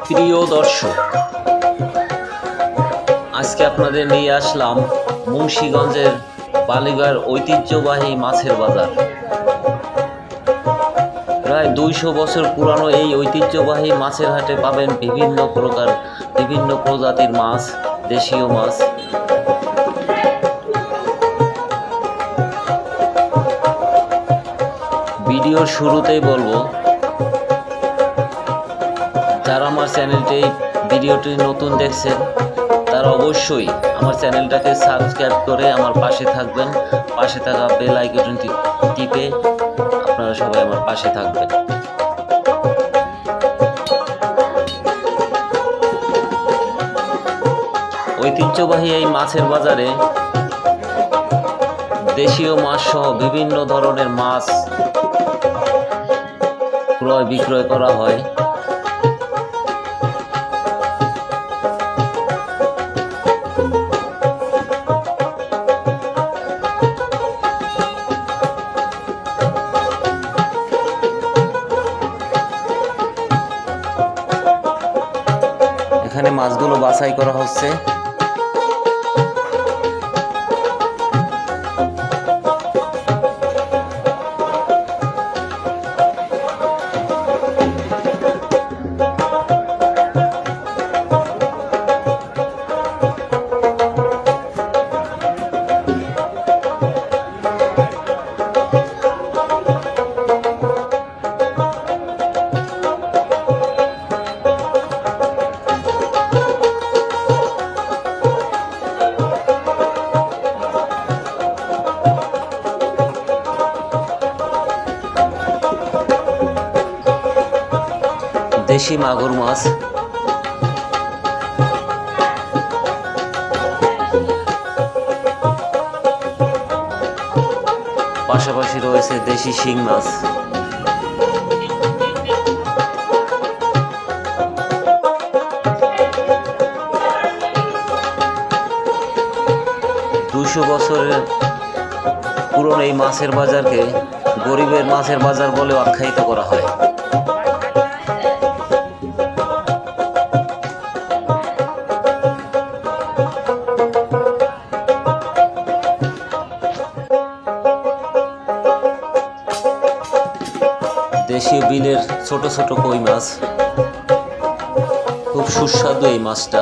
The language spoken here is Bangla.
প্রিয় দর্শক, আজকে আপনাদের নিয়ে আসলাম মুন্সিগঞ্জের বালিগার ঐতিহ্যবাহী মাছের বাজার। প্রায় 200 বছর পুরানো এই ঐতিহ্যবাহী মাছের হাটে পাবেন বিভিন্ন প্রজাতির মাছ, দেশীয় মাছ। ভিডিওর শুরুতেই বলবো, যারা আমার ভিডিওটি নতুন দেখছেন তারা অবশ্যই আমার চ্যানেলটাকে সাবস্ক্রাইব করে আমার পাশে থাকবেন। পাশে থাকা বেল আইকনটি টিপে আপনারা সবাই আমার পাশে থাকবেন। ঐতিহ্যবাহী এই মাছের বাজারে দেশীয় মাছ সহ বিভিন্ন ধরনের মাছ ক্রয় বিক্রয় করা হয়। এখানে মাছগুলো বাছাই করা হচ্ছে। দেশি মাগুর মাছ, পাশাপাশি রয়েছে দেশি শিং মাছ। দুশো বছরের পুরনো এই মাছের বাজারকে গরিবের মাছের বাজার বলে আখ্যায়িত করা হয়। দেশীয় বিলের ছোট ছোট কই মাছ, খুব সুস্বাদু এই মাছটা।